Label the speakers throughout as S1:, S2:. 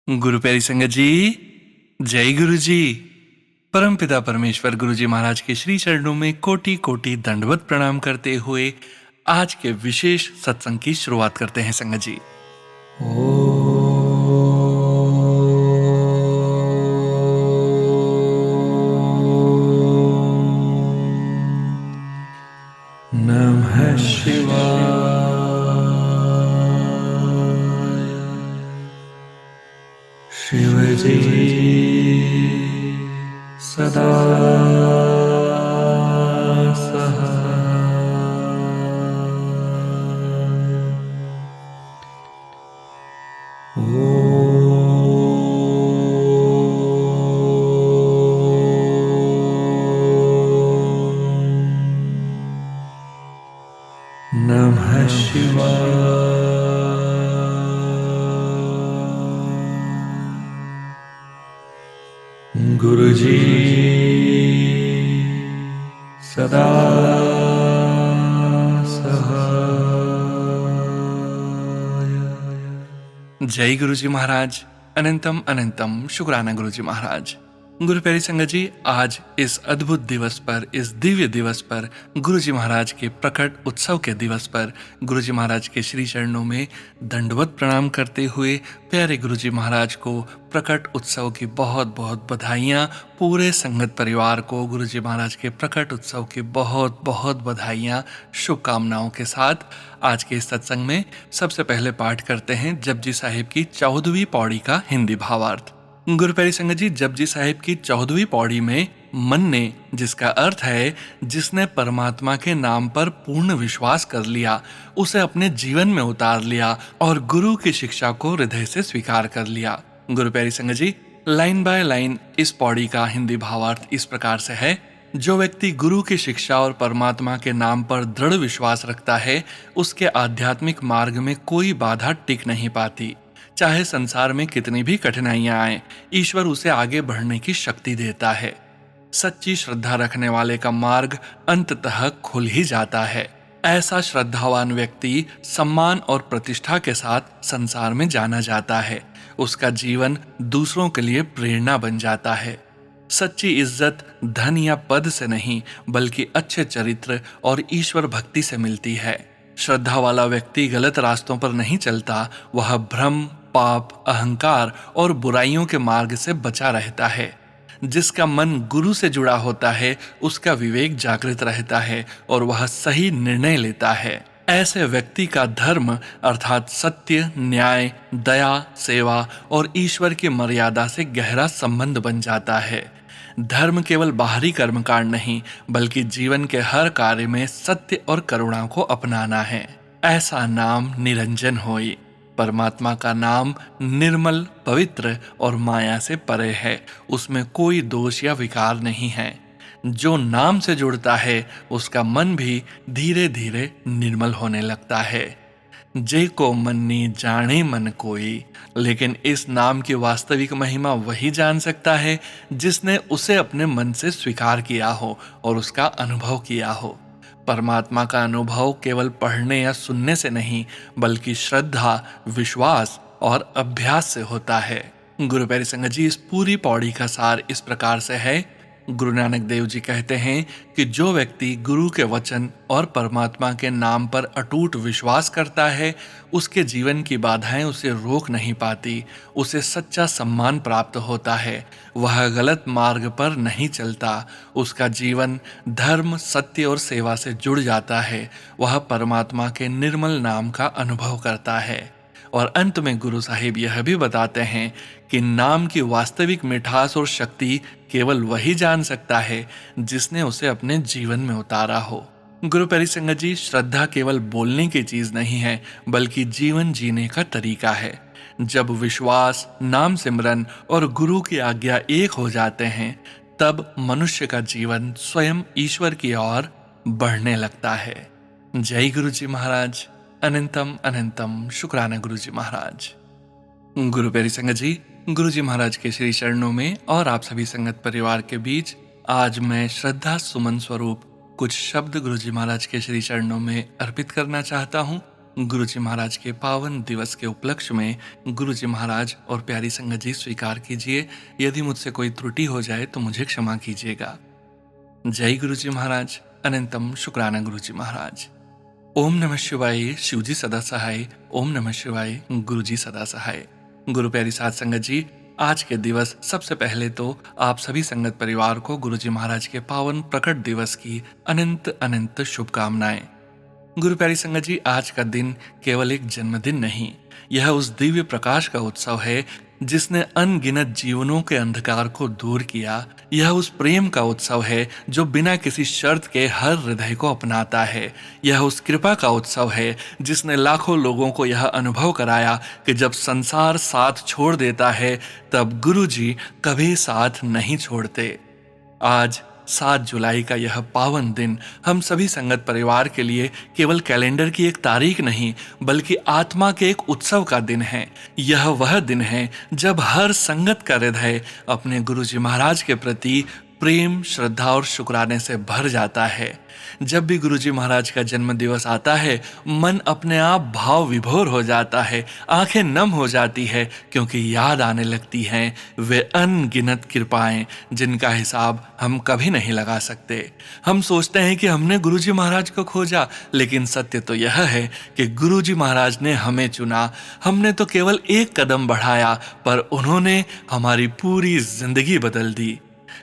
S1: गुरु प्यारी संगत जी, जय गुरु जी। परमपिता परमेश्वर गुरु जी महाराज के श्री चरणों में कोटि कोटि दंडवत प्रणाम करते हुए आज के विशेष सत्संग की शुरुआत करते हैं संगत जी। नमः शिवाय। शिव जी सदा नमः शिवाय। गुरु जी सदा सहाय। जय गुरु जी महाराज। अनंतम अनंतम शुक्राना गुरु जी महाराज। गुरु प्यारी संगत जी, आज इस अद्भुत दिवस पर, इस दिव्य दिवस पर, गुरु जी महाराज के प्रकट उत्सव के दिवस पर गुरु जी महाराज के श्री चरणों में दंडवत प्रणाम करते हुए प्यारे गुरु जी महाराज को प्रकट उत्सव की बहुत बहुत बधाइयाँ। पूरे संगत परिवार को गुरु जी महाराज के प्रकट उत्सव की बहुत बहुत बधाइयाँ, शुभकामनाओं के साथ आज के इस सत्संग में सबसे पहले पाठ करते हैं जपजी साहिब की 14वीं पौड़ी का हिंदी भावार्थ। गुरु प्यारी संगत जी, जपजी साहिब की 14वीं पौड़ी में मन ने, जिसका अर्थ है जिसने परमात्मा के नाम पर पूर्ण विश्वास कर लिया, उसे अपने जीवन में उतार लिया और गुरु की शिक्षा को हृदय से स्वीकार कर लिया। गुरु प्यारी संगत जी, लाइन बाय लाइन इस पौड़ी का हिंदी भावार्थ इस प्रकार से है। जो व्यक्ति गुरु की शिक्षा और परमात्मा के नाम पर दृढ़ विश्वास रखता है, उसके आध्यात्मिक मार्ग में कोई बाधा टिक नहीं पाती। चाहे संसार में कितनी भी कठिनाइयां आए, ईश्वर उसे आगे बढ़ने की शक्ति देता है। सच्ची श्रद्धा रखने वाले का मार्ग अंततः खुल ही जाता है। ऐसा श्रद्धावान व्यक्ति सम्मान और प्रतिष्ठा के साथ संसार में जाना जाता है। उसका जीवन दूसरों के लिए प्रेरणा बन जाता है। सच्ची इज्जत धन या पद से नहीं, बल्कि अच्छे चरित्र और ईश्वर भक्ति से मिलती है। श्रद्धा वाला व्यक्ति गलत रास्तों पर नहीं चलता, वह भ्रम, पाप, अहंकार और बुराइयों के मार्ग से बचा रहता है। जिसका मन गुरु से जुड़ा होता है, उसका विवेक जागृत रहता है और वह सही निर्णय लेता है। ऐसे व्यक्ति का धर्म अर्थात सत्य, न्याय, दया, सेवा और ईश्वर की मर्यादा से गहरा संबंध बन जाता है। धर्म केवल बाहरी कर्मकांड नहीं, बल्कि जीवन के हर कार्य में सत्य और करुणा को अपनाना है। ऐसा नाम निरंजन होई। परमात्मा का नाम निर्मल, पवित्र और माया से परे है। उसमें कोई दोष या विकार नहीं है। जो नाम से जुड़ता है, उसका मन भी धीरे धीरे निर्मल होने लगता है। जे को मन्नी जाने मन कोई, लेकिन इस नाम की वास्तविक महिमा वही जान सकता है जिसने उसे अपने मन से स्वीकार किया हो और उसका अनुभव किया हो। परमात्मा का अनुभव केवल पढ़ने या सुनने से नहीं, बल्कि श्रद्धा, विश्वास और अभ्यास से होता है। गुरु प्यारी संगत जी, इस पूरी पौड़ी का सार इस प्रकार से है। गुरु नानक देव जी कहते हैं कि जो व्यक्ति गुरु के वचन और परमात्मा के नाम पर अटूट विश्वास करता है, उसके जीवन की बाधाएं उसे रोक नहीं पाती। उसे सच्चा सम्मान प्राप्त होता है। वह गलत मार्ग पर नहीं चलता। उसका जीवन धर्म, सत्य और सेवा से जुड़ जाता है। वह परमात्मा के निर्मल नाम का अनुभव करता है। और अंत में गुरु साहिब यह भी बताते हैं कि नाम की वास्तविक मिठास और शक्ति केवल वही जान सकता है जिसने उसे अपने जीवन में उतारा हो। गुरु प्यारी संगत जी, श्रद्धा केवल बोलने की चीज नहीं है, बल्कि जीवन जीने का तरीका है। जब विश्वास, नाम सिमरन और गुरु की आज्ञा एक हो जाते हैं, तब मनुष्य का जीवन स्वयं ईश्वर की ओर बढ़ने लगता है। जय गुरु जी महाराज। अनंतम अनंतम शुक्राना गुरु जी महाराज। गुरु प्यारी संगत जी, गुरु जी महाराज के श्री चरणों में और आप सभी संगत परिवार के बीच आज मैं श्रद्धा सुमन स्वरूप कुछ शब्द गुरु जी महाराज के श्री चरणों में अर्पित करना चाहता हूँ। गुरु जी महाराज के पावन दिवस के उपलक्ष्य में गुरु जी महाराज और प्यारी संगत जी स्वीकार कीजिए, यदि मुझसे कोई त्रुटि हो जाए तो मुझे क्षमा कीजिएगा। जय गुरु जी महाराज। अनंतम शुक्राना गुरु जी महाराज। ओम नमः शिवाय। शिव जी सदा सहाय। ओम नमः शिवाय। गुरु जी सदा सहाय। गुरु प्यारी साध संगत जी, आज के दिवस सबसे पहले तो आप सभी संगत परिवार को गुरु जी महाराज के पावन प्रकट दिवस की अनंत अनंत शुभकामनाएं। गुरु प्यारी संगत जी, आज का दिन केवल एक जन्मदिन नहीं, यह उस दिव्य प्रकाश का उत्सव है जिसने अनगिनत जीवनों के अंधकार को दूर किया। यह उस प्रेम का उत्सव है जो बिना किसी शर्त के हर हृदय को अपनाता है। यह उस कृपा का उत्सव है जिसने लाखों लोगों को यह अनुभव कराया कि जब संसार साथ छोड़ देता है तब गुरु जी कभी साथ नहीं छोड़ते। आज 7 जुलाई का यह पावन दिन हम सभी संगत परिवार के लिए केवल कैलेंडर की एक तारीख नहीं, बल्कि आत्मा के एक उत्सव का दिन है। यह वह दिन है जब हर संगत का हृदय अपने गुरु जी महाराज के प्रति प्रेम, श्रद्धा और शुक्राने से भर जाता है। जब भी गुरु जी महाराज का जन्म दिवस आता है, मन अपने आप भाव विभोर हो जाता है, आंखें नम हो जाती है, क्योंकि याद आने लगती हैं वे अनगिनत कृपाएं जिनका हिसाब हम कभी नहीं लगा सकते। हम सोचते हैं कि हमने गुरु जी महाराज को खोजा, लेकिन सत्य तो यह है कि गुरु जी महाराज ने हमें चुना। हमने तो केवल एक कदम बढ़ाया, पर उन्होंने हमारी पूरी जिंदगी बदल दी।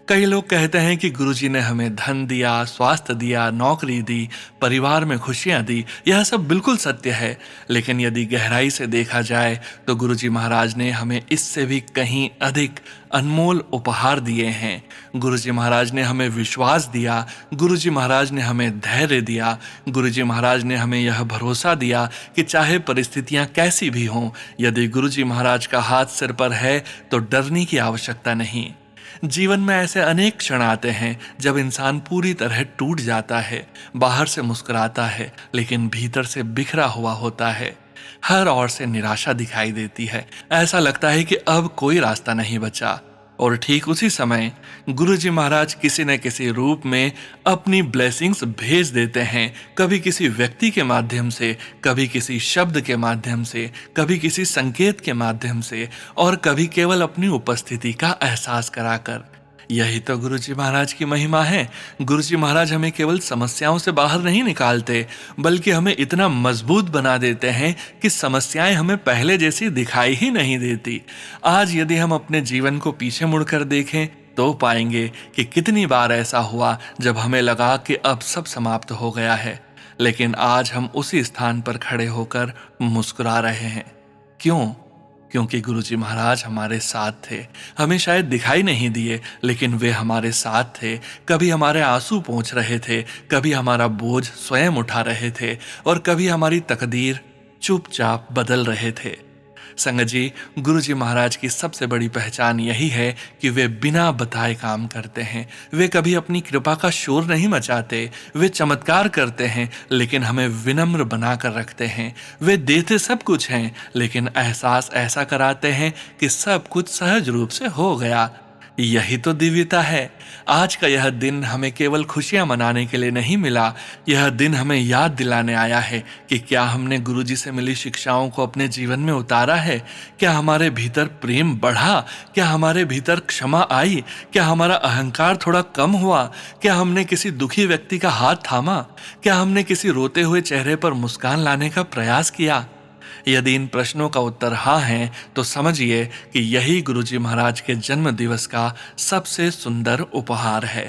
S1: कई लोग कहते हैं कि गुरुजी ने हमें धन दिया, स्वास्थ्य दिया, नौकरी दी, परिवार में खुशियां दी। यह सब बिल्कुल सत्य है, लेकिन यदि गहराई से देखा जाए तो गुरुजी महाराज ने हमें इससे भी कहीं अधिक अनमोल उपहार दिए हैं। गुरुजी महाराज ने हमें विश्वास दिया, गुरुजी महाराज ने हमें धैर्य दिया, गुरुजी महाराज ने हमें यह भरोसा दिया कि चाहे परिस्थितियां कैसी भी हों, यदि गुरुजी महाराज का हाथ सिर पर है तो डरने की आवश्यकता नहीं। जीवन में ऐसे अनेक क्षण आते हैं जब इंसान पूरी तरह टूट जाता है, बाहर से मुस्कुराता है लेकिन भीतर से बिखरा हुआ होता है। हर ओर से निराशा दिखाई देती है, ऐसा लगता है कि अब कोई रास्ता नहीं बचा। और ठीक उसी समय गुरु जी महाराज किसी न किसी रूप में अपनी ब्लेसिंग्स भेज देते हैं, कभी किसी व्यक्ति के माध्यम से, कभी किसी शब्द के माध्यम से, कभी किसी संकेत के माध्यम से, और कभी केवल अपनी उपस्थिति का एहसास कराकर। यही तो गुरु जी महाराज की महिमा है। गुरु जी महाराज हमें केवल समस्याओं से बाहर नहीं निकालते, बल्कि हमें इतना मजबूत बना देते हैं कि समस्याएं हमें पहले जैसी दिखाई ही नहीं देती। आज यदि हम अपने जीवन को पीछे मुड़कर देखें तो पाएंगे कि कितनी बार ऐसा हुआ जब हमें लगा कि अब सब समाप्त हो गया है, लेकिन आज हम उसी स्थान पर खड़े होकर मुस्कुरा रहे हैं। क्यों? क्योंकि गुरुजी महाराज हमारे साथ थे। हमें शायद दिखाई नहीं दिए, लेकिन वे हमारे साथ थे। कभी हमारे आंसू पोंछ रहे थे, कभी हमारा बोझ स्वयं उठा रहे थे, और कभी हमारी तकदीर चुपचाप बदल रहे थे। संगत जी, गुरु जी महाराज की सबसे बड़ी पहचान यही है कि वे बिना बताए काम करते हैं। वे कभी अपनी कृपा का शोर नहीं मचाते। वे चमत्कार करते हैं लेकिन हमें विनम्र बनाकर रखते हैं। वे देते सब कुछ हैं, लेकिन एहसास ऐसा कराते हैं कि सब कुछ सहज रूप से हो गया। यही तो दिव्यता है। आज का यह दिन हमें केवल खुशियां मनाने के लिए नहीं मिला, यह दिन हमें याद दिलाने आया है कि क्या हमने गुरुजी से मिली शिक्षाओं को अपने जीवन में उतारा है। क्या हमारे भीतर प्रेम बढ़ा? क्या हमारे भीतर क्षमा आई? क्या हमारा अहंकार थोड़ा कम हुआ? क्या हमने किसी दुखी व्यक्ति का हाथ थामा? क्या हमने किसी रोते हुए चेहरे पर मुस्कान लाने का प्रयास किया? यदि इन प्रश्नों का उत्तर हाँ है तो समझिए कि यही गुरुजी महाराज के जन्म दिवस का सबसे सुंदर उपहार है।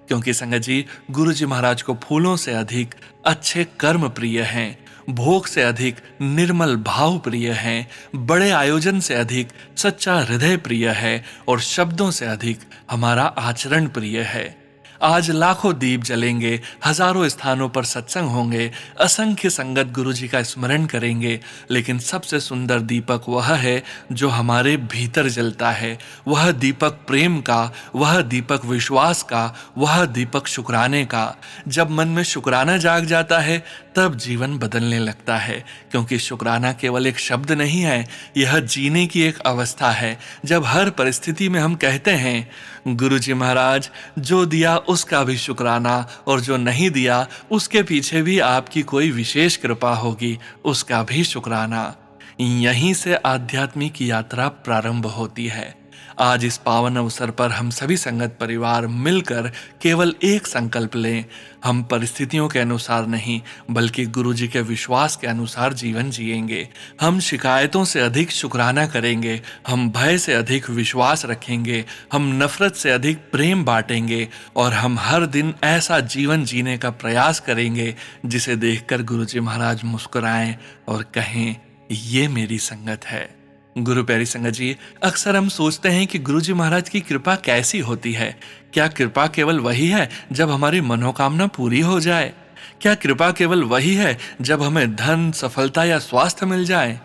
S1: क्योंकि संगत जी, गुरुजी महाराज को फूलों से अधिक अच्छे कर्म प्रिय हैं, भोग से अधिक निर्मल भाव प्रिय हैं, बड़े आयोजन से अधिक सच्चा हृदय प्रिय है, और शब्दों से अधिक हमारा आचरण प्रिय है। आज लाखों दीप जलेंगे, हजारों स्थानों पर सत्संग होंगे, असंख्य संगत गुरु जी का स्मरण करेंगे, लेकिन सबसे सुंदर दीपक वह है जो हमारे भीतर जलता है। वह दीपक प्रेम का, वह दीपक विश्वास का, वह दीपक शुक्राने का। जब मन में शुक्राना जाग जाता है तब जीवन बदलने लगता है। क्योंकि शुक्राना केवल एक शब्द नहीं है, यह जीने की एक अवस्था है। जब हर परिस्थिति में हम कहते हैं, गुरुजी महाराज, जो दिया उसका भी शुक्राना, और जो नहीं दिया उसके पीछे भी आपकी कोई विशेष कृपा होगी, उसका भी शुक्राना। यहीं से आध्यात्मिक यात्रा प्रारंभ होती है। आज इस पावन अवसर पर हम सभी संगत परिवार मिलकर केवल एक संकल्प लें। हम परिस्थितियों के अनुसार नहीं, बल्कि गुरुजी के विश्वास के अनुसार जीवन जिएंगे। हम शिकायतों से अधिक शुक्राना करेंगे, हम भय से अधिक विश्वास रखेंगे, हम नफरत से अधिक प्रेम बांटेंगे, और हम हर दिन ऐसा जीवन जीने का प्रयास करेंगे जिसे देखकर गुरुजी महाराज मुस्कुराएं और कहें, ये मेरी संगत है। गुरु प्यारी संगत जी, अक्सर हम सोचते हैं कि गुरुजी महाराज की कृपा कैसी होती है। क्या कृपा केवल वही है जब हमारी मनोकामना पूरी हो जाए? क्या कृपा केवल वही है जब हमें धन, सफलता या स्वास्थ्य मिल जाए?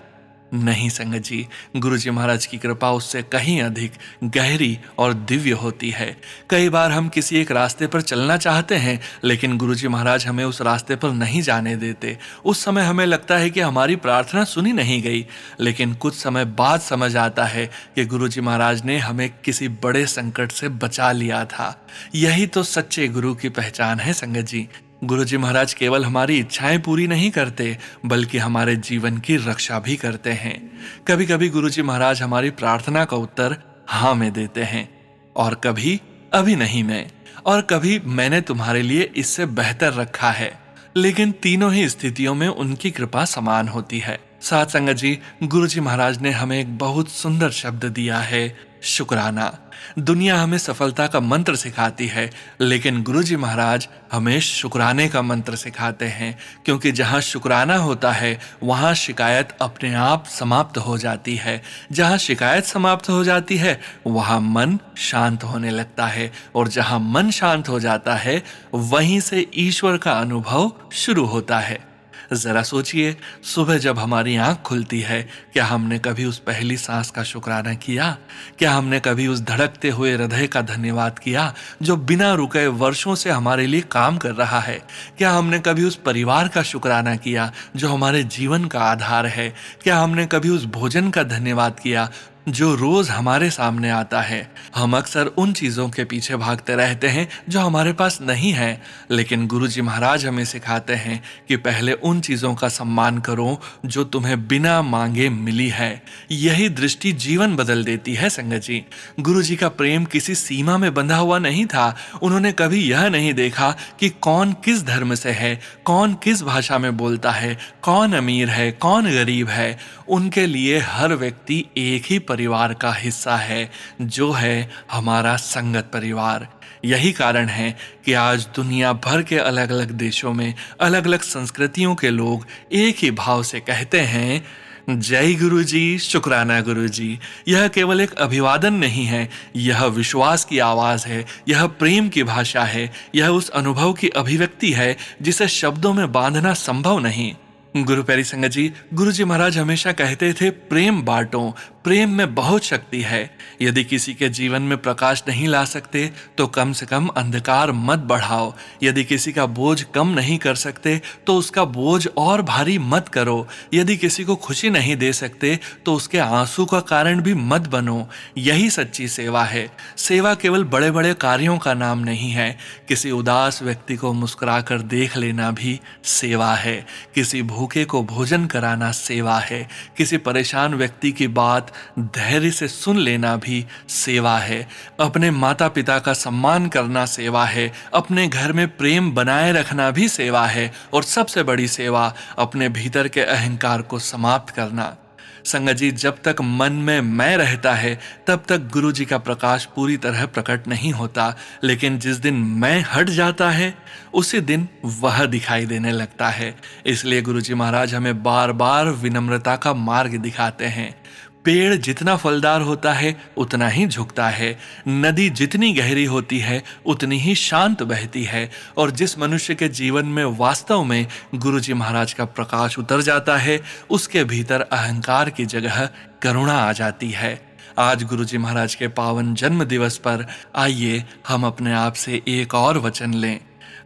S1: नहीं संगत जी, गुरुजी महाराज की कृपा उससे कहीं अधिक गहरी और दिव्य होती है। कई बार हम किसी एक रास्ते पर चलना चाहते हैं, लेकिन गुरुजी महाराज हमें उस रास्ते पर नहीं जाने देते। उस समय हमें लगता है कि हमारी प्रार्थना सुनी नहीं गई, लेकिन कुछ समय बाद समझ आता है कि गुरुजी महाराज ने हमें किसी बड़े संकट से बचा लिया था। यही तो सच्चे गुरु की पहचान है संगत जी। गुरुजी महाराज केवल हमारी इच्छाएं पूरी नहीं करते, बल्कि हमारे जीवन की रक्षा भी करते हैं। कभी कभी गुरुजी महाराज हमारी प्रार्थना का उत्तर हाँ में देते हैं, और कभी अभी नहीं में, और कभी मैंने तुम्हारे लिए इससे बेहतर रखा है। लेकिन तीनों ही स्थितियों में उनकी कृपा समान होती है। साथ संगत जी, गुरुजी महाराज ने हमें एक बहुत सुंदर शब्द दिया है, शुक्राना। दुनिया हमें सफलता का मंत्र सिखाती है, लेकिन गुरुजी महाराज हमें शुक्राने का मंत्र सिखाते हैं। क्योंकि जहां शुक्राना होता है, वहां शिकायत अपने आप समाप्त हो जाती है। जहां शिकायत समाप्त हो जाती है, वहां मन शांत होने लगता है, और जहां मन शांत हो जाता है, वहीं से ईश्वर का अनुभव शुरू होता है। जरा सोचिए, सुबह जब हमारी आंख खुलती है, क्या हमने कभी उस पहली सांस का शुक्राना किया? क्या हमने कभी उस धड़कते हुए हृदय का धन्यवाद किया जो बिना रुके वर्षों से हमारे लिए काम कर रहा है? क्या हमने कभी उस परिवार का शुक्राना किया जो हमारे जीवन का आधार है? क्या हमने कभी उस भोजन का धन्यवाद किया जो रोज हमारे सामने आता है? हम अक्सर उन चीजों के पीछे भागते रहते हैं जो हमारे पास नहीं है, लेकिन गुरुजी महाराज हमें सिखाते हैं कि पहले उन चीजों का सम्मान करो जो तुम्हें बिना मांगे मिली है। यही दृष्टि जीवन बदल देती है संगत जी। गुरुजी का प्रेम किसी सीमा में बंधा हुआ नहीं था। उन्होंने कभी यह नहीं देखा कि कौन किस धर्म से है, कौन किस भाषा में बोलता है, कौन अमीर है, कौन गरीब है। उनके लिए हर व्यक्ति एक ही परिवार का हिस्सा है, जो है हमारा संगत परिवार। यही कारण है कि आज दुनिया भर के अलग अलग देशों में अलग अलग संस्कृतियों के लोग एक ही भाव से कहते हैं, जय गुरु जी, शुक्राना गुरु जी। यह केवल एक अभिवादन नहीं है, यह विश्वास की आवाज है, यह प्रेम की भाषा है, यह उस अनुभव की अभिव्यक्ति है जिसे शब्दों में बांधना संभव नहीं। गुरु प्यारी संगत जी, गुरुजी महाराज हमेशा कहते थे, प्रेम बांटो, प्रेम में बहुत शक्ति है। यदि किसी के जीवन में प्रकाश नहीं ला सकते तो कम से कम अंधकार मत बढ़ाओ। यदि किसी का बोझ कम नहीं कर सकते तो उसका बोझ और भारी मत करो। यदि किसी को खुशी नहीं दे सकते तो उसके आंसू का कारण भी मत बनो। यही सच्ची सेवा है। सेवा केवल बड़े बड़े कार्यों का नाम नहीं है। किसी उदास व्यक्ति को मुस्कुरा कर देख लेना भी सेवा है। किसी भूखे को भोजन कराना सेवा है। किसी परेशान व्यक्ति की बात धैर्य से सुन लेना भी सेवा है। अपने माता पिता का सम्मान करना सेवा है। अपने घर में प्रेम बनाए रखना भी सेवा है। और सबसे बड़ी सेवा, अपने भीतर के अहंकार को समाप्त करना। संगत जी, जब तक मन में मैं रहता है तब तक गुरु जी का प्रकाश पूरी तरह प्रकट नहीं होता, लेकिन जिस दिन मैं हट जाता है उसी दिन वह दिखाई देने लगता है। इसलिए गुरु जी महाराज हमें बार बार विनम्रता का मार्ग दिखाते हैं। पेड़ जितना फलदार होता है उतना ही झुकता है। नदी जितनी गहरी होती है उतनी ही शांत बहती है। और जिस मनुष्य के जीवन में वास्तव में गुरुजी महाराज का प्रकाश उतर जाता है, उसके भीतर अहंकार की जगह करुणा आ जाती है। आज गुरुजी महाराज के पावन जन्म दिवस पर आइए हम अपने आप से एक और वचन लें।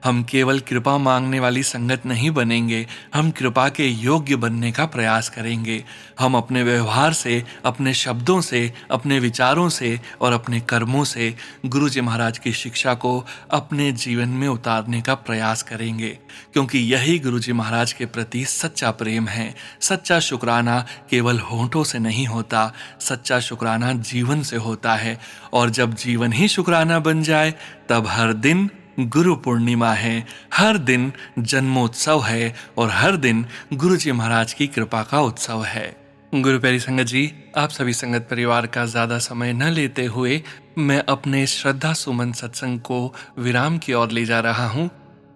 S1: हम केवल कृपा मांगने वाली संगत नहीं बनेंगे, हम कृपा के योग्य बनने का प्रयास करेंगे। हम अपने व्यवहार से, अपने शब्दों से, अपने विचारों से और अपने कर्मों से गुरु जी महाराज की शिक्षा को अपने जीवन में उतारने का प्रयास करेंगे, क्योंकि यही गुरु जी महाराज के प्रति सच्चा प्रेम है। सच्चा शुक्राना केवल होंठों से नहीं होता, सच्चा शुक्राना जीवन से होता है। और जब जीवन ही शुक्राना बन जाए, तब हर दिन गुरु पूर्णिमा है, हर दिन जन्मोत्सव है और हर दिन गुरु जी महाराज की कृपा का उत्सव है। गुरु प्यारी संगत जी, आप सभी संगत परिवार का ज्यादा समय न लेते हुए मैं अपने श्रद्धा सुमन सत्संग को विराम की ओर ले जा रहा हूँ।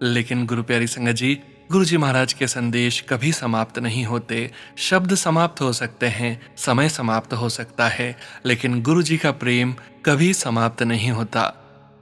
S1: लेकिन गुरु प्यारी संगत जी, गुरु जी महाराज के संदेश कभी समाप्त नहीं होते। शब्द समाप्त हो सकते हैं, समय समाप्त हो सकता है, लेकिन गुरु जी का प्रेम कभी समाप्त नहीं होता।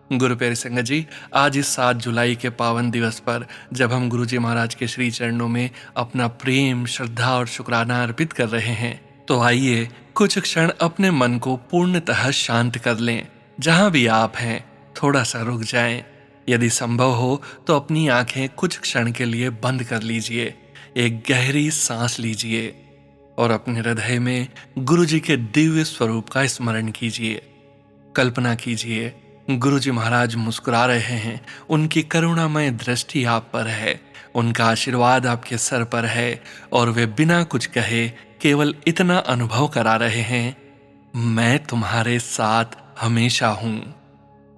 S1: गुरु प्यारी संगत जी, आज इस 7 जुलाई के पावन दिवस पर जब हम गुरु जी महाराज के श्री चरणों में अपना प्रेम, श्रद्धा और शुक्राना अर्पित कर रहे हैं, तो आइए कुछ क्षण अपने मन को पूर्णतः शांत कर लें। जहां भी आप हैं, थोड़ा सा रुक जाएं। यदि संभव हो तो अपनी आंखें कुछ क्षण के लिए बंद कर लीजिए, एक गहरी सांस लीजिए और अपने हृदय में गुरु जी के दिव्य स्वरूप का स्मरण कीजिए। कल्पना कीजिए, गुरु जी महाराज मुस्कुरा रहे हैं, उनकी करुणामय दृष्टि आप पर है, उनका आशीर्वाद आपके सर पर है और वे बिना कुछ कहे केवल इतना अनुभव करा रहे हैं, मैं तुम्हारे साथ हमेशा हूं।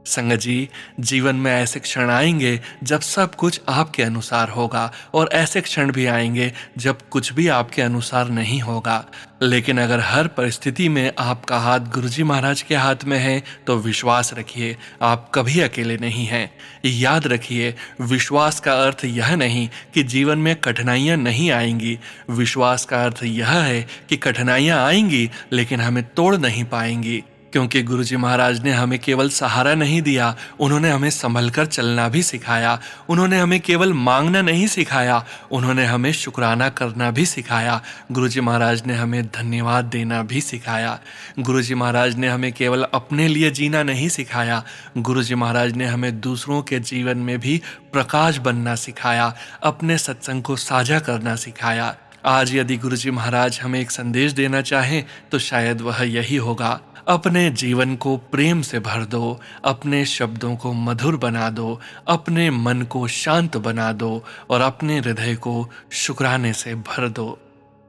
S1: संगत जी, जीवन में ऐसे क्षण आएंगे जब सब कुछ आपके अनुसार होगा और ऐसे क्षण भी आएंगे जब कुछ भी आपके अनुसार नहीं होगा। लेकिन अगर हर परिस्थिति में आपका हाथ गुरु जी महाराज के हाथ में है तो विश्वास रखिए, आप कभी अकेले नहीं हैं। याद रखिए, विश्वास का अर्थ यह नहीं कि जीवन में कठिनाइयां नहीं आएंगी। विश्वास का अर्थ यह है कि कठिनाइयां आएंगी लेकिन हमें तोड़ नहीं पाएंगी, क्योंकि गुरु जी महाराज ने हमें केवल सहारा नहीं दिया, उन्होंने हमें संभल कर चलना भी सिखाया। उन्होंने हमें केवल मांगना नहीं सिखाया, उन्होंने हमें शुक्राना करना भी सिखाया। गुरु जी महाराज ने हमें धन्यवाद देना भी सिखाया। गुरु जी महाराज ने हमें केवल अपने लिए जीना नहीं सिखाया, गुरु जी महाराज ने हमें दूसरों के जीवन में भी प्रकाश बनना सिखाया, अपने सत्संग को साझा करना सिखाया। आज यदि गुरु जी महाराज हमें एक संदेश देना चाहें तो शायद वह यही होगा, अपने जीवन को प्रेम से भर दो, अपने शब्दों को मधुर बना दो, अपने मन को शांत बना दो और अपने हृदय को शुक्राने से भर दो।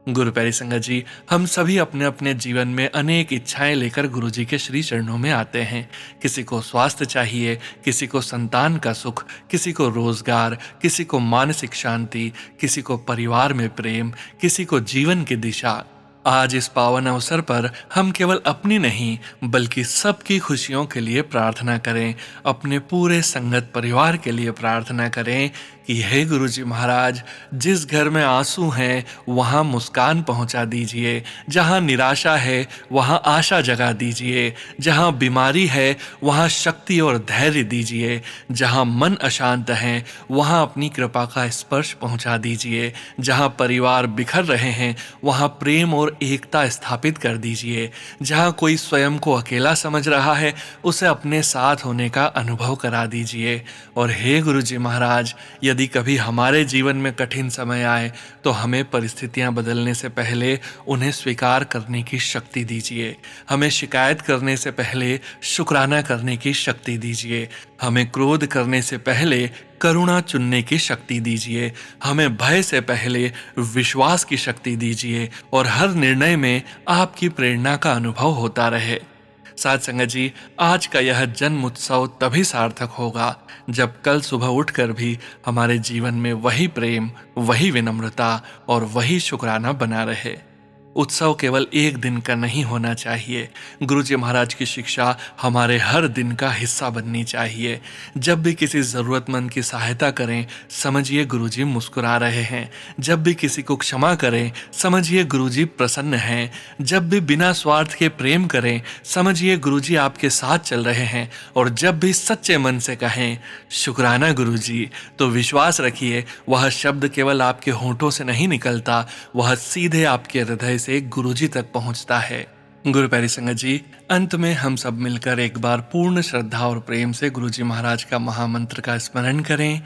S1: गुरु प्यारी संगत जी, हम सभी अपने अपने जीवन में अनेक इच्छाएं लेकर गुरु जी के श्री चरणों में आते हैं। किसी को स्वास्थ्य चाहिए, किसी को संतान का सुख, किसी को रोजगार, किसी को मानसिक शांति, किसी को परिवार में प्रेम, किसी को जीवन की दिशा। आज इस पावन अवसर पर हम केवल अपनी नहीं बल्कि सबकी खुशियों के लिए प्रार्थना करें, अपने पूरे संगत परिवार के लिए प्रार्थना करें कि हे गुरु जी महाराज, जिस घर में आंसू हैं वहाँ मुस्कान पहुँचा दीजिए, जहाँ निराशा है वहाँ आशा जगा दीजिए, जहाँ बीमारी है वहाँ शक्ति और धैर्य दीजिए, जहाँ मन अशांत है वहाँ अपनी कृपा का स्पर्श पहुँचा दीजिए, जहाँ परिवार बिखर रहे हैं वहाँ प्रेम और एकता स्थापित कर दीजिए, जहाँ कोई स्वयं को अकेला समझ रहा है उसे अपने साथ होने का अनुभव करा दीजिए। और हे गुरु जी महाराज, यदि कभी हमारे जीवन में कठिन समय आए तो हमें परिस्थितियां बदलने से पहले उन्हें स्वीकार करने की शक्ति दीजिए, हमें शिकायत करने से पहले शुक्राना करने की शक्ति दीजिए, हमें क्रोध करने से पहले करुणा चुनने की शक्ति दीजिए, हमें भय से पहले विश्वास की शक्ति दीजिए और हर निर्णय में आपकी प्रेरणा का अनुभव होता रहे। साथ संगत जी, आज का यह जन्म उत्सव तभी सार्थक होगा जब कल सुबह उठकर भी हमारे जीवन में वही प्रेम, वही विनम्रता और वही शुक्राना बना रहे। उत्सव केवल एक दिन का नहीं होना चाहिए। गुरु जी महाराज की शिक्षा हमारे हर दिन का हिस्सा बननी चाहिए। जब भी किसी ज़रूरतमंद की सहायता करें, समझिए गुरु जी मुस्कुरा रहे हैं। जब भी किसी को क्षमा करें, समझिए गुरु जी प्रसन्न हैं। जब भी बिना स्वार्थ के प्रेम करें, समझिए गुरु जी आपके साथ चल रहे हैं। और जब भी सच्चे मन से कहें शुक्राना गुरु जी, तो विश्वास रखिए वह शब्द केवल आपके होंठों से नहीं निकलता, वह सीधे आपके हृदय से गुरुजी तक पहुंचता है। गुरु प्यारी संगत जी, अंत में हम सब मिलकर एक बार पूर्ण श्रद्धा और प्रेम से गुरु जी महाराज का महामंत्र का स्मरण करें।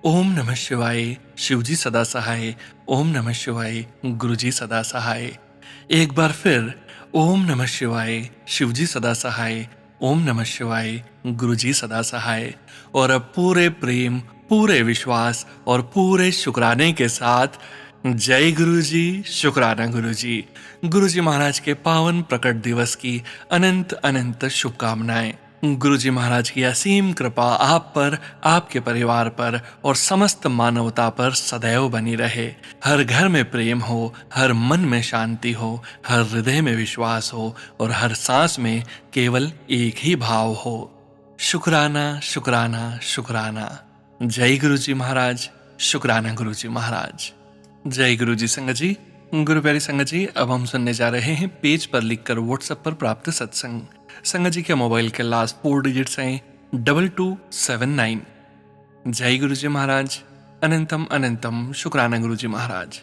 S1: ओम नमः शिवाय, शिवजी सदा सहाय। ओम नमः शिवाय, गुरु जी सदा सहाय। एक बार फिर, ओम नमः शिवाय, शिवजी सदा सहाय। ओम नमः शिवाय, गुरु जी सदा सहाय। और अब पूरे प्रेम, पूरे विश्वास और पूरे शुक्राने के साथ जय गुरु जी, शुक्राना गुरु जी। गुरु जी महाराज के पावन प्रकट दिवस की अनंत अनंत शुभकामनाएं। गुरु जी महाराज की असीम कृपा आप पर, आपके परिवार पर और समस्त मानवता पर सदैव बनी रहे। हर घर में प्रेम हो, हर मन में शांति हो, हर हृदय में विश्वास हो और हर सांस में केवल एक ही भाव हो, शुक्राना शुक्राना शुक्राना। जय गुरु जी महाराज, शुक्राना गुरु जी महाराज। जय गुरु जी संगत जी। गुरु प्यारी संगत जी, अब हम सुनने जा रहे हैं पेज पर लिखकर व्हाट्सएप पर प्राप्त सत्संग। संगत जी के मोबाइल के लास्ट 4 डिजिट्स हैं 2279। जय गुरु जी महाराज, अनंतम अनंतम शुक्राना गुरु जी महाराज।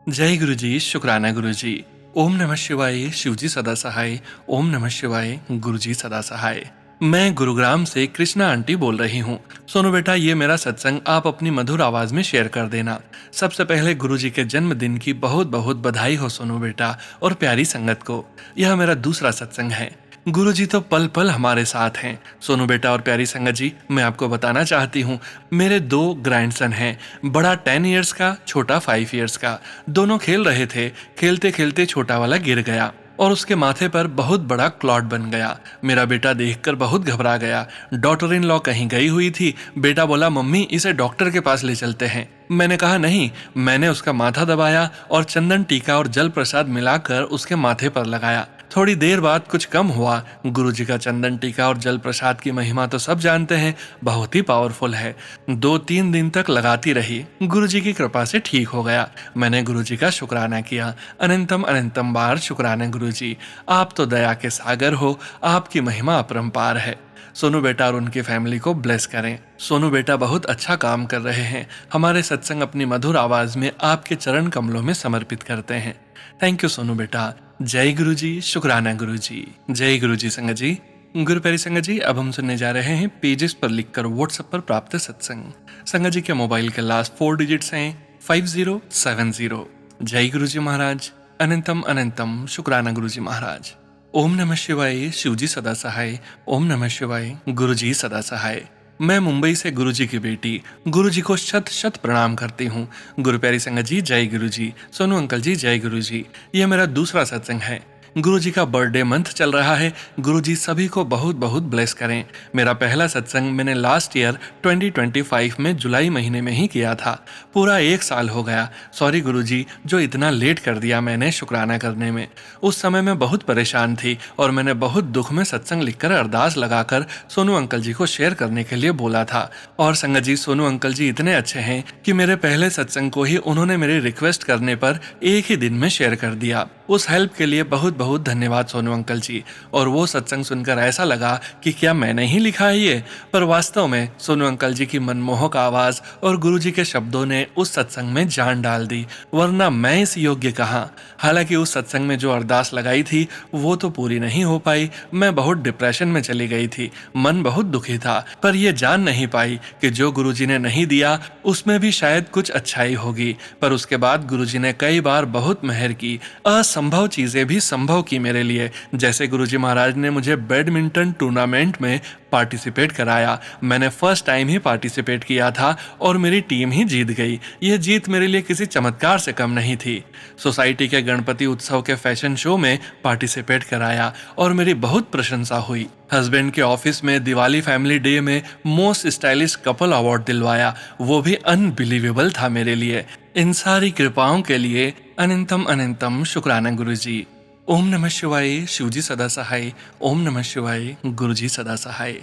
S1: जय गुरु जी, शुक्राना गुरु जी। ओम नमः शिवाय, शिवजी सदा सहाय। ओम नमः शिवाय, गुरु जी सदा सहाय। मैं गुरुग्राम से कृष्णा आंटी बोल रही हूँ। सोनू बेटा, ये मेरा सत्संग आप अपनी मधुर आवाज में शेयर कर देना। सबसे पहले गुरु जी के जन्मदिन की बहुत बहुत बधाई हो सोनू बेटा और प्यारी संगत को। यह मेरा दूसरा सत्संग है। गुरु जी तो पल पल हमारे साथ हैं। सोनू बेटा और प्यारी संगत जी, मैं आपको बताना चाहती हूँ, मेरे 2 ग्रैंडसन हैं। बड़ा 10 इयर्स का, छोटा 5 इयर्स का। दोनों खेल रहे थे। खेलते खेलते छोटा वाला गिर गया और उसके माथे पर बहुत बड़ा क्लॉट बन गया। मेरा बेटा देखकर बहुत घबरा गया। डॉटर इन लॉ कहीं गई हुई थी। बेटा बोला, मम्मी इसे डॉक्टर के पास ले चलते हैं। मैंने कहा नहीं। मैंने उसका माथा दबाया और चंदन टीका और जल प्रसाद मिलाकर उसके माथे पर लगाया। थोड़ी देर बाद कुछ कम हुआ। गुरुजी का चंदन टीका और जल प्रसाद की महिमा तो सब जानते हैं, बहुत ही पावरफुल है। 2-3 दिन तक लगाती रही। गुरुजी की कृपा से ठीक हो गया। मैंने गुरुजी का शुक्राना किया। अनंतम अनंतम बार शुक्राना गुरुजी। आप तो दया के सागर हो, आपकी महिमा अपरंपार है। सोनू बेटा और उनकी फैमिली को ब्लेस करें। सोनू बेटा बहुत अच्छा काम कर रहे हैं। हमारे सत्संग अपनी मधुर आवाज में आपके चरण कमलों में समर्पित करते हैं। थैंक यू सोनू बेटा। जय गुरु जी, शुक्राना गुरु जी। जय गुरु जी संगत जी। गुरु प्यारी संगत जी, अब हम सुनने जा रहे हैं पेजेस पर लिखकर व्हाट्सएप पर प्राप्त सत्संग। संगत जी के मोबाइल के लास्ट 4 डिजिट्स हैं 5070। जय गुरु जी महाराज, अनंतम अनंतम शुक्राना गुरु जी महाराज। ओम नमः शिवाय, शिवजी सदा सहाय। ओम नमः शिवाय, गुरु जी सदा सहाय। मैं मुंबई से गुरु जी की बेटी गुरु जी को शत शत प्रणाम करती हूँ। गुरु प्यारी संगत जी, जय गुरु जी। सोनू अंकल जी, जय गुरु जी। यह मेरा दूसरा सत्संग है। गुरु जी का बर्थडे मंथ चल रहा है। गुरु जी सभी को बहुत बहुत ब्लेस करें। मेरा पहला सत्संग मैंने लास्ट ईयर 2025 में जुलाई महीने में ही किया था। पूरा 1 साल हो गया। सॉरी गुरु जी, जो इतना लेट कर दिया मैंने शुक्राना करने में। उस समय मैं बहुत परेशान थी और मैंने बहुत दुख में सत्संग लिखकर अरदास लगाकर सोनू अंकल जी को शेयर करने के लिए बोला था। और संगत जी, सोनू अंकल जी इतने अच्छे हैं कि मेरे पहले सत्संग को ही उन्होंने मेरी रिक्वेस्ट करने पर एक ही दिन में शेयर कर दिया। उस हेल्प के लिए बहुत बहुत धन्यवाद सोनू अंकल जी। और वो सत्संग सुनकर ऐसा लगा कि क्या मैंने ही लिखा है ये, पर वास्तव में सोनू अंकल जी की मनमोहक आवाज और गुरु जी के शब्दों ने उस सत्संग में जान डाल दी, वरना मैं इस योग्य कहाँ। हालांकि उस सत्संग में जो अरदास लगाई थी वो तो पूरी नहीं हो पाई। मैं बहुत डिप्रेशन में चली गई थी, मन बहुत दुखी था, पर यह जान नहीं पाई कि जो गुरु जी ने नहीं दिया उसमें भी शायद कुछ अच्छाई होगी। पर उसके बाद गुरु जी ने कई बार बहुत मेहर की, असंभव चीजें भी संभव की मेरे लिए। जैसे गुरुजी महाराज ने मुझे बैडमिंटन टूर्नामेंट में पार्टिसिपेट कराया। मैंने फर्स्ट टाइम ही पार्टिसिपेट किया था और मेरी टीम ही जीत गई। यह जीत मेरे लिए किसी चमत्कार से कम नहीं थी। सोसाइटी के गणपति उत्सव के फैशन शो में पार्टिसिपेट कराया और मेरी बहुत प्रशंसा हुई। हस्बैंड के ऑफिस में दिवाली फैमिली डे में मोस्ट स्टाइलिश कपल अवार्ड दिलवाया, वो भी अनबिलीवेबल था मेरे लिए। इन सारी कृपाओं के लिए अनंतम अनंतम शुक्राना गुरु जी। ओम नमः शिवाय, शिवजी सदा सहाय। ओम नमः शिवाय, गुरु जी सदा सहाय।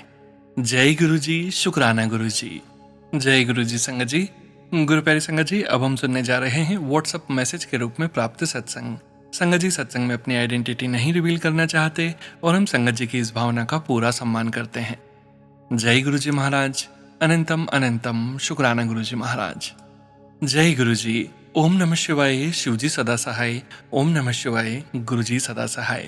S1: जय गुरु जी, शुक्राना गुरु जी। जय गुरु जी संगत जी। गुरु प्यारी संगत जी, अब हम सुनने जा रहे हैं व्हाट्सएप मैसेज के रूप में प्राप्त सत्संग। संगत जी सत्संग में अपनी आइडेंटिटी नहीं रिवील करना चाहते और हम संगत जी की इस भावना का पूरा सम्मान करते हैं। जय गुरु जी महाराज, अनंतम अनंतम शुक्राना गुरु जी महाराज। जय गुरु जी। ओम नमः शिवाय, शिवजी सदा सहाय। ओम नमः शिवाय, गुरुजी सदा सहाय।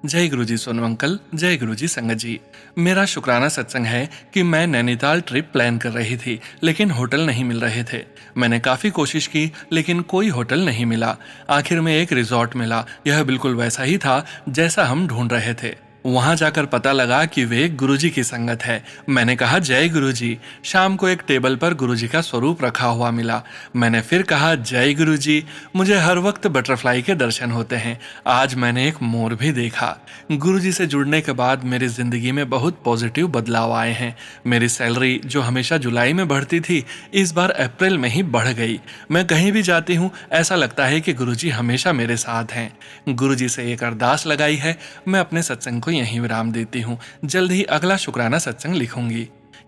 S1: जय गुरुजी सोनू अंकल, जय गुरुजी संगत जी। मेरा शुक्राना सत्संग है कि मैं नैनीताल ट्रिप प्लान कर रही थी, लेकिन होटल नहीं मिल रहे थे। मैंने काफी कोशिश की, लेकिन कोई होटल नहीं मिला। आखिर में एक रिजॉर्ट मिला। यह बिल्कुल वैसा ही था जैसा हम ढूंढ रहे थे। वहां जाकर पता लगा कि वे गुरुजी की संगत है। मैंने कहा जय गुरुजी। शाम को एक टेबल पर गुरुजी का स्वरूप रखा हुआ मिला। मैंने फिर कहा जय गुरुजी। मुझे हर वक्त बटरफ्लाई के दर्शन होते हैं। आज मैंने एक मोर भी देखा। गुरुजी से जुड़ने के बाद मेरी जिंदगी में बहुत पॉजिटिव बदलाव आए हैं। मेरी सैलरी जो हमेशा जुलाई में बढ़ती थी, इस बार अप्रैल में ही बढ़ गई। मैं कहीं भी जाती हूँ, ऐसा लगता है कि गुरुजी हमेशा मेरे साथ हैं। गुरुजी से एक अरदास लगाई है। मैं अपने सत्संग को यहीं विराम देती हूँ। जल्द ही अगला शुक्राना सत्संग लिखूंगी।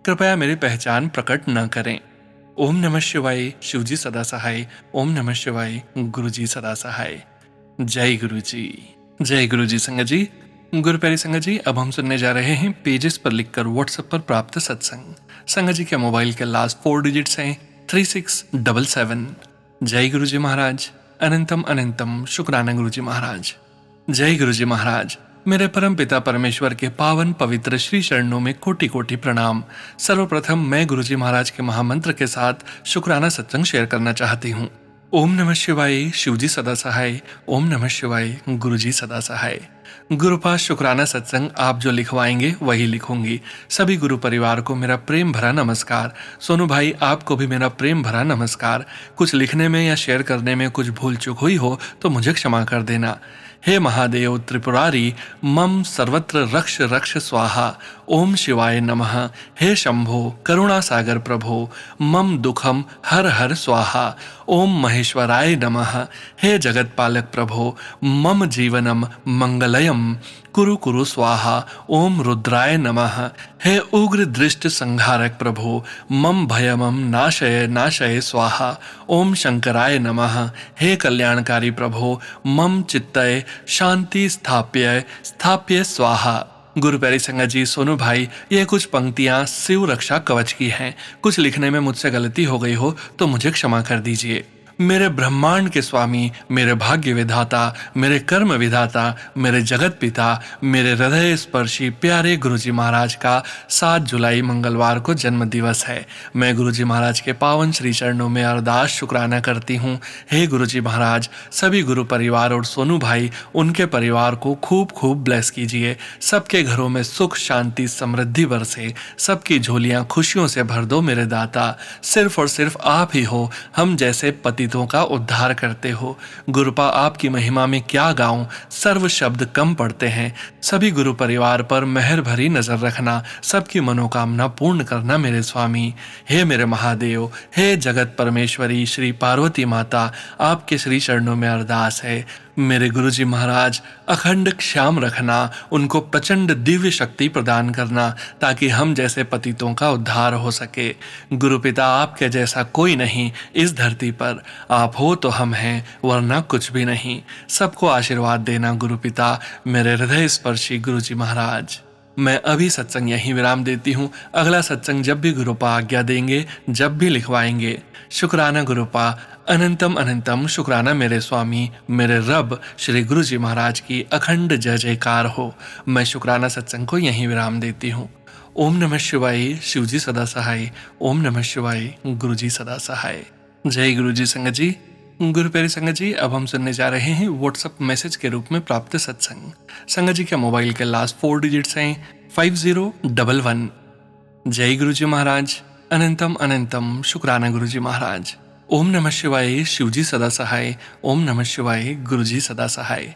S1: कृपया मेरी पहचान प्रकट न करें। ओम नमः शिवाय, शिवजी सदा सहाय। ओम नमः शिवाय, गुरुजी सदा सहाय। जय गुरुजी। जय गुरुजी संगत जी। गुरु प्यारी संगत जी, अब हम सुनने जा रहे हैं पेजेस पर लिखकर व्हाट्सएप पर प्राप्त सत्संग। संगत जी के मोबाइल के लास्ट 4 डिजिट्स हैं 3677। जय गुरुजी महाराज। अनंतम अनंतम शुक्राना गुरुजी महाराज। जय गुरुजी महाराज। मेरे परम पिता परमेश्वर के पावन पवित्र श्री चरणों में कोटि कोटि प्रणाम। सर्वप्रथम मैं गुरुजी महाराज के महामंत्र के साथ शुक्राना सत्संग शेयर करना चाहती हूँ। ओम नमः शिवाय, शिवजी सदा सहाय। ओम नमः शिवाय, गुरुजी सदा सहाय। गुरुपास शुक्राना सत्संग आप जो लिखवाएंगे वही लिखूंगी। सभी गुरु परिवार को मेरा प्रेम भरा नमस्कार। सोनू भाई, आपको भी मेरा प्रेम भरा नमस्कार। कुछ लिखने में या शेयर करने में कुछ भूल चूक हुई हो तो मुझे क्षमा कर देना। हे महादेव त्रिपुरारी, मम सर्वत्र रक्ष रक्ष स्वाहा। ओम शिवाय नमः। हे शंभो करुणा सागर प्रभो, मम दुखम हर हर स्वाहा। ओम महेश्वराय नमः। हे जगत पालक प्रभो, मम जीवनम मंगलयम कुरु कुरु स्वाहा। ओम रुद्राय नमः। हे उग्र दृष्ट संहारक प्रभो, मम भयमम नाशय नाशय स्वाहा। ओम शंकराय नमः। हे कल्याणकारी प्रभो, मम चित्तय शांति स्थाप्य स्थाप्य स्वाहा। गुरु प्यारी संगत जी, सोनू भाई, ये कुछ पंक्तियां शिव रक्षा कवच की हैं। कुछ लिखने में मुझसे गलती हो गई हो तो मुझे क्षमा कर दीजिए। मेरे ब्रह्मांड के स्वामी, मेरे भाग्य विधाता, मेरे कर्म विधाता, मेरे जगत पिता, मेरे हृदय स्पर्शी प्यारे गुरुजी महाराज का 7 जुलाई मंगलवार को जन्म दिवस है। मैं गुरुजी महाराज के पावन श्री चरणों में अरदास शुक्राना करती हूँ। हे गुरुजी महाराज, सभी गुरु परिवार और सोनू भाई, उनके परिवार को खूब खूब ब्लेस कीजिए। सबके घरों में सुख शांति समृद्धि बरसे। सबकी झोलियां खुशियों से भर दो मेरे दाता। सिर्फ और सिर्फ आप ही हो हम जैसे पतितों का उद्धार करते हो। गुरुपा, आपकी महिमा में क्या गाऊं, सर्व शब्द कम पड़ते हैं। सभी गुरु परिवार पर मेहर भरी नजर रखना, सबकी मनोकामना पूर्ण करना मेरे स्वामी। हे मेरे महादेव, हे जगत परमेश्वरी श्री पार्वती माता, आपके श्री चरणों में अरदास है। मेरे गुरुजी महाराज अखंड क्षाम रखना, उनको प्रचंड दिव्य शक्ति प्रदान करना, ताकि हम जैसे पतितों का उद्धार हो सके। गुरुपिता, आपके जैसा कोई नहीं इस धरती पर। आप हो तो हम हैं, वरना कुछ भी नहीं। सबको आशीर्वाद देना गुरुपिता, मेरे हृदय स्पर्शी गुरुजी महाराज। मैं अभी सत्संग यहीं विराम देती हूँ। अगला सत्संग जब भी गुरुपा आज्ञा देंगे, जब भी लिखवाएंगे। शुक्राना गुरुपा। अनंतम अनंतम शुक्राना मेरे स्वामी, मेरे रब श्री गुरुजी महाराज की अखंड जय जयकार हो। मैं शुक्राना सत्संग को यहीं विराम देती हूँ। ओम नमः शिवाय, शिवजी सदा सहाय। ओम नमः शिवाय, गुरुजी सदा सहाय। जय गुरुजी संगत जी। गुरु प्यारी संगत जी, अब हम सुनने जा रहे हैं व्हाट्सएप मैसेज के रूप में प्राप्त सत्संग। संगत जी के मोबाइल के लास्ट 4 डिजिट्स हैं 5011। जय गुरुजी महाराज। अनंतम अनंतम शुक्राना गुरुजी महाराज। ओम नमः शिवाय, शिवजी सदा सहाय। ओम नमः शिवाय, गुरुजी सदा सहाय।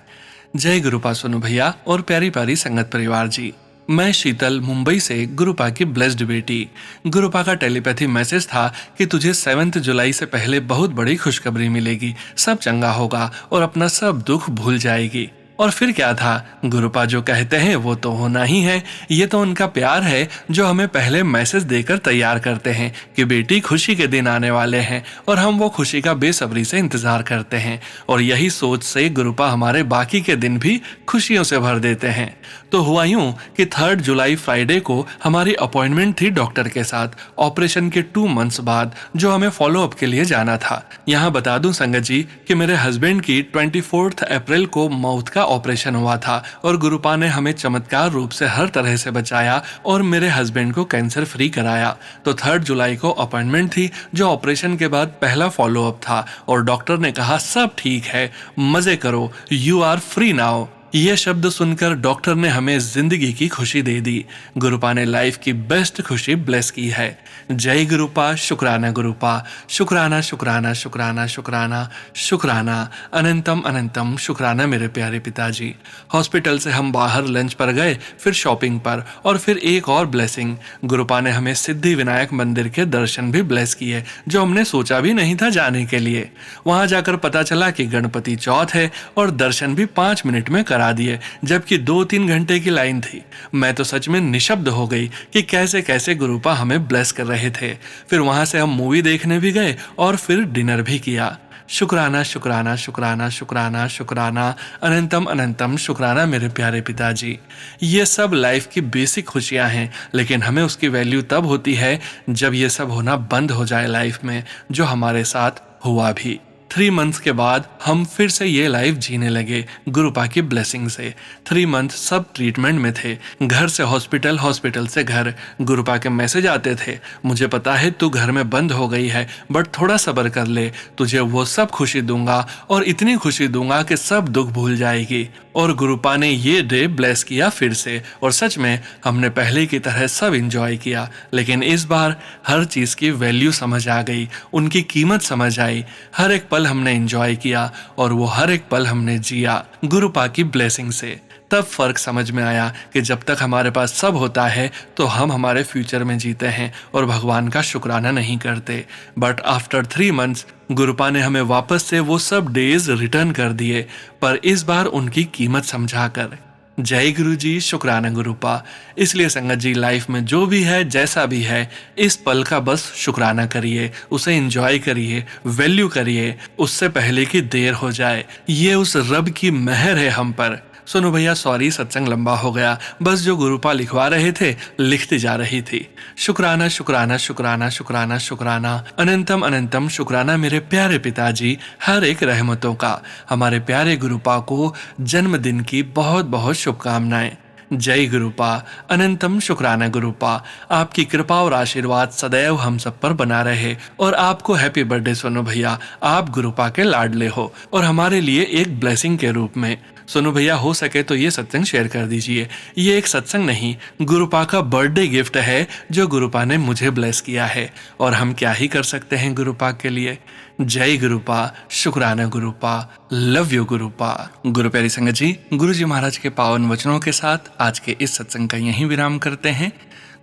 S1: जय गुरुपा सोनू भैया और प्यारी प्यारी संगत परिवार जी। मैं शीतल मुंबई से, गुरुपा की ब्लेस्ड बेटी। गुरुपा का टेलीपैथी मैसेज था कि तुझे 7 जुलाई से पहले बहुत बड़ी खुशखबरी मिलेगी। सब चंगा होगा और अपना सब दुख भूल जाएगी। और फिर क्या था, गुरुपा जो कहते हैं वो तो होना ही है। ये तो उनका प्यार है जो हमें पहले मैसेज देकर तैयार करते हैं कि बेटी खुशी के दिन आने वाले हैं और हम वो खुशी का बेसब्री से इंतजार करते हैं। और यही सोच से गुरुपा हमारे बाकी के दिन भी खुशियों से भर देते हैं। तो हुआ यूं कि 3 जुलाई फ्राइडे को हमारी अपॉइंटमेंट थी डॉक्टर के साथ, ऑपरेशन के 2 मंथ्स बाद, जो हमें फॉलोअप के लिए जाना था। यहाँ बता दूं संगत जी कि मेरे हस्बैंड की 24 अप्रैल को माउथ का ऑपरेशन हुआ था और गुरुपा ने हमें चमत्कार रूप से हर तरह से बचाया और मेरे हस्बैंड को कैंसर फ्री कराया। तो 3 जुलाई को अपॉइंटमेंट थी, जो ऑपरेशन के बाद पहला फॉलोअप था, और डॉक्टर ने कहा सब ठीक है, मजे करो, यू आर फ्री नाउ। ये शब्द सुनकर डॉक्टर ने हमें जिंदगी की खुशी दे दी। गुरुपा ने लाइफ की बेस्ट खुशी ब्लेस की है। जय गुरुपा, शुक्राना गुरुपा, शुक्राना शुक्राना शुक्राना शुक्राना शुक्राना, अनंतम अनंतम शुक्राना मेरे प्यारे पिताजी। हॉस्पिटल से हम बाहर लंच पर गए, फिर शॉपिंग पर, और फिर एक और ब्लेसिंग। गुरुपा ने हमें सिद्धि विनायक मंदिर के दर्शन भी ब्लेस किए, जो हमने सोचा भी नहीं था जाने के लिए। वहां जाकर पता चला कि गणपति चौथ है और दर्शन भी 5 मिनट में करा दिए, जबकि 2-3 घंटे की लाइन थी। मैं तो सच में निशब्द हो गई कि कैसे कैसे गुरुपा हमें ब्लेस कर रहे थे। फिर वहां से हम मूवी देखने भी गए और फिर डिनर भी किया। शुक्राना शुक्राना शुक्राना शुक्राना शुक्राना, अनंतम अनंतम शुक्राना मेरे प्यारे पिताजी। ये सब लाइफ की बेसिक खुशियां हैं, लेकिन हमें उसकी वैल्यू तब होती है जब ये सब होना बंद हो जाए लाइफ में, जो हमारे साथ हुआ भी। 3 मंथ्स के बाद हम फिर से ये लाइफ जीने लगे गुरुपा की ब्लेसिंग से। 3 मंथ सब ट्रीटमेंट में थे, घर से हॉस्पिटल, हॉस्पिटल से घर। गुरुपा के मैसेज आते थे, मुझे पता है तू घर में बंद हो गई है, बट थोड़ा सब्र कर ले, तुझे वो सब खुशी दूंगा और इतनी खुशी दूंगा कि सब दुख भूल जाएगी। और गुरुपा ने ये डे ब्लेस किया फिर से, और सच में हमने पहले की तरह सब इंजॉय किया। लेकिन इस बार हर चीज की वैल्यू समझ आ गई, उनकी कीमत समझ आई। हर एक पल हमने एंजॉय किया और वो हर एक पल हमने जिया गुरुपा की ब्लेसिंग से। तब फर्क समझ में आया कि जब तक हमारे पास सब होता है तो हम हमारे फ्यूचर में जीते हैं और भगवान का शुक्राना नहीं करते। बट आफ्टर 3 मंथ्स गुरुपा ने हमें वापस से वो सब डेज रिटर्न कर दिए, पर इस बार उनकी कीमत समझाकर। जय गुरु जी, शुक्राना गुरुपा। इसलिए संगत जी, लाइफ में जो भी है, जैसा भी है, इस पल का बस शुक्राना करिए, उसे एंजॉय करिए, वैल्यू करिए, उससे पहले कि देर हो जाए। ये उस रब की मेहर है हम पर। सुनो भैया, सॉरी सत्संग लंबा हो गया, बस जो गुरुपा लिखवा रहे थे लिखती जा रही थी। शुक्राना शुक्राना शुक्राना शुक्राना शुक्राना, अनंतम अनंतम शुक्राना मेरे प्यारे पिताजी, हर एक रहमतों का। हमारे प्यारे गुरुपा को जन्मदिन की बहुत बहुत शुभकामनाएं। जय गुरुपा, अनंतम शुक्राना गुरुपा। आपकी कृपा और आशीर्वाद सदैव हम सब पर बना रहे। और आपको हैप्पी बर्थडे सोनू भैया, आप गुरुपा के लाडले हो और हमारे लिए एक ब्लेसिंग के रूप में। सोनू भैया, हो सके तो ये सत्संग शेयर कर दीजिए। ये एक सत्संग नहीं, गुरुपा का बर्थडे गिफ्ट है जो गुरुपा ने मुझे ब्लेस किया है, और हम क्या ही कर सकते हैं गुरुपा के लिए। जय गुरुपा, शुक्राना गुरुपा, लव यू गुरुपा। गुरु प्यारी संगत जी, गुरु जी महाराज के पावन वचनों के साथ आज के इस सत्संग का यहीं विराम करते हैं।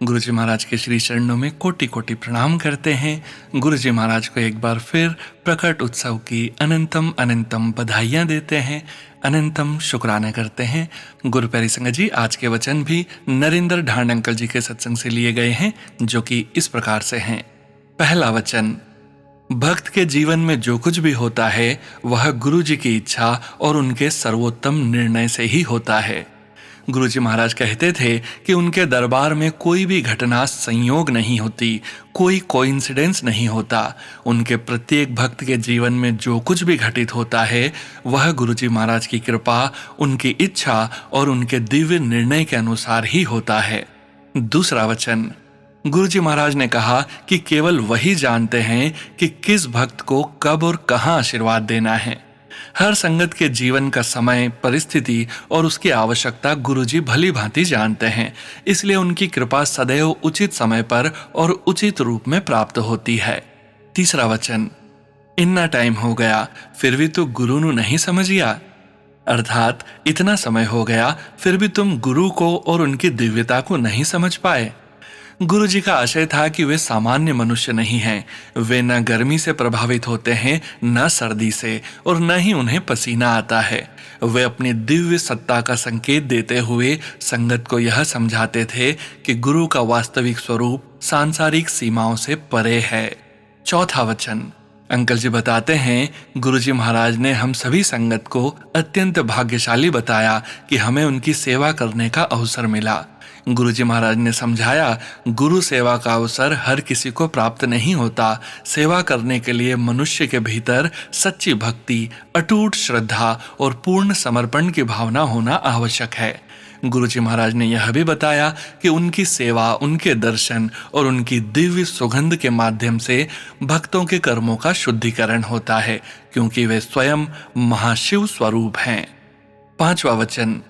S1: गुरु जी महाराज के श्री चरणों में कोटि कोटि प्रणाम करते हैं। गुरु जी महाराज को एक बार फिर प्रकट उत्सव की अनंतम अनंतम बधाइयाँ देते हैं, अनंतम शुक्राना करते हैं। गुरु प्यारी संगत जी, आज के वचन भी नरेंद्र ढांड अंकल जी के सत्संग से लिए गए हैं, जो कि इस प्रकार से हैं। पहला वचन, भक्त के जीवन में जो कुछ भी होता है वह गुरु जी की इच्छा और उनके सर्वोत्तम निर्णय से ही होता है। गुरु जी महाराज कहते थे कि उनके दरबार में कोई भी घटना संयोग नहीं होती, कोई कोइंसिडेंस नहीं होता। उनके प्रत्येक भक्त के जीवन में जो कुछ भी घटित होता है वह गुरु जी महाराज की कृपा, उनकी इच्छा और उनके दिव्य निर्णय के अनुसार ही होता है। दूसरा वचन, गुरु जी महाराज ने कहा कि केवल वही जानते हैं कि किस भक्त को कब और कहाँ आशीर्वाद देना है। हर संगत के जीवन का समय, परिस्थिति और उसकी आवश्यकता गुरुजी भली भांति जानते हैं, इसलिए उनकी कृपा सदैव उचित समय पर और उचित रूप में प्राप्त होती है। तीसरा वचन, इतना टाइम हो गया फिर भी तू गुरु नु नहीं समझिया, अर्थात इतना समय हो गया फिर भी तुम गुरु को और उनकी दिव्यता को नहीं समझ पाए। गुरुजी का आशय था कि वे सामान्य मनुष्य नहीं हैं। वे न गर्मी से प्रभावित होते हैं, न सर्दी से, और न ही उन्हें पसीना आता है। वे अपनी दिव्य सत्ता का संकेत देते हुए संगत को यह समझाते थे कि गुरु का वास्तविक स्वरूप सांसारिक सीमाओं से परे है। चौथा वचन। अंकल जी बताते हैं, गुरुजी महाराज ने हम सभी संगत को अत्यंत भाग्यशाली बताया कि हमें उनकी सेवा करने का अवसर मिला। गुरुजी महाराज ने समझाया, गुरु सेवा का अवसर हर किसी को प्राप्त नहीं होता। सेवा करने के लिए मनुष्य के भीतर सच्ची भक्ति, अटूट श्रद्धा और पूर्ण समर्पण की भावना होना आवश्यक है। गुरुजी महाराज ने यह भी बताया कि उनकी सेवा, उनके दर्शन और उनकी दिव्य सुगंध के माध्यम से भक्तों के कर्मों का शुद्धिकरण होता है, क्योंकि वे स्वयं महाशिव स्वरूप हैं। पांचवा वचन।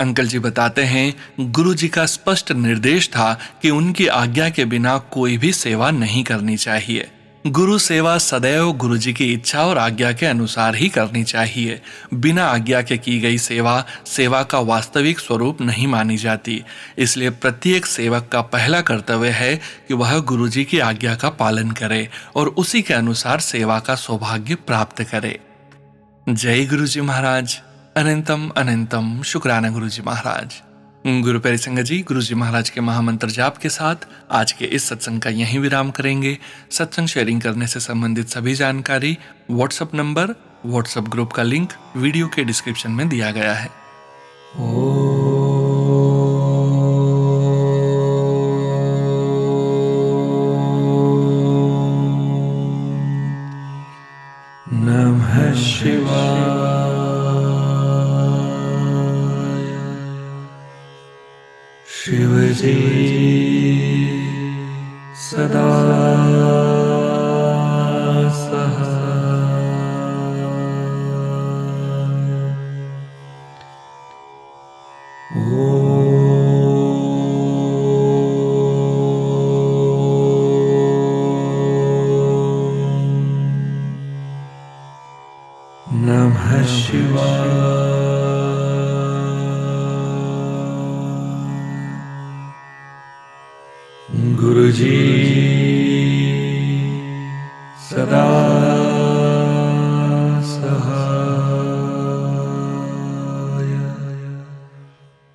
S1: अंकल जी बताते हैं, गुरु जी का स्पष्ट निर्देश था कि उनकी आज्ञा के बिना कोई भी सेवा नहीं करनी चाहिए। गुरु सेवा सदैव गुरु जी की इच्छा और आज्ञा के अनुसार ही करनी चाहिए। बिना आज्ञा के की गई सेवा सेवा का वास्तविक स्वरूप नहीं मानी जाती। इसलिए प्रत्येक सेवक का पहला कर्तव्य है कि वह गुरु जी की आज्ञा का पालन करे और उसी के अनुसार सेवा का सौभाग्य प्राप्त करे। जय गुरु जी महाराज। अनंतम अनंतम शुक्राना गुरु जी महाराज। गुरु प्यारी संगत जी, गुरु जी महाराज के महामंत्र जाप के साथ आज के इस सत्संग का यहीं विराम करेंगे। सत्संग शेयरिंग करने से संबंधित सभी जानकारी, व्हाट्सएप नंबर, व्हाट्सएप ग्रुप का लिंक वीडियो के डिस्क्रिप्शन में दिया गया है। नमः शिवाय। शिवजी सदा सहाय। नमः शिवाय। गुरुजी सदा सहाय।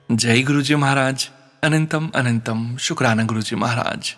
S1: जय गुरुजी महाराज। अनंतम अनंतम शुक्राना गुरुजी महाराज।